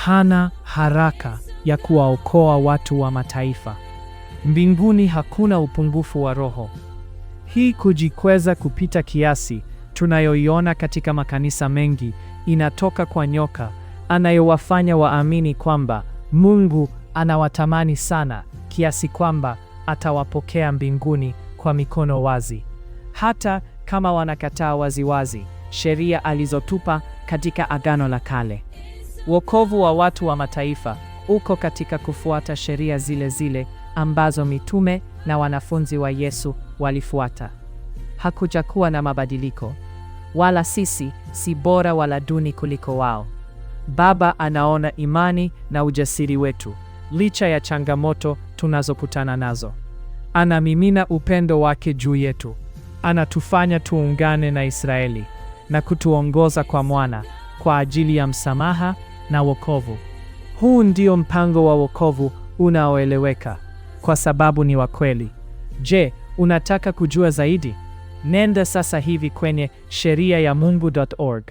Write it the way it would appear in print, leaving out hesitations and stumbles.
hana haraka ya kuwaokoa watu wa mataifa. Mbinguni hakuna upungufu wa roho. Hii kujikweza kupita kiasi tunayoiona katika makanisa mengi inatoka kwa nyoka anayowafanya waamini kwamba Mungu anawatamani sana kiasi kwamba atawapokea mbinguni kwa mikono wazi, hata kama wanakataa waziwazi sheria alizotupa katika Agano la Kale. Wokovu wa watu wa mataifa uko katika kufuata sheria zile zile ambazo mitume na wanafunzi wa Yesu walifuata. Hakujakuwa na mabadiliko, wala sisi si bora wala duni kuliko wao. Baba anaona imani na ujasiri wetu, licha ya changamoto tunazokutana nazo. Anamimina upendo wake juu yetu. Anatufanya tuungane na Israeli na kutuongoza kwa Mwana kwa ajili ya msamaha na wokovu. Huu ndio mpango wa wokovu unaoeleweka kwa sababu ni wa kweli. Je, unataka kujua zaidi? Nenda sasa hivi kwenye sheriayamungu.org.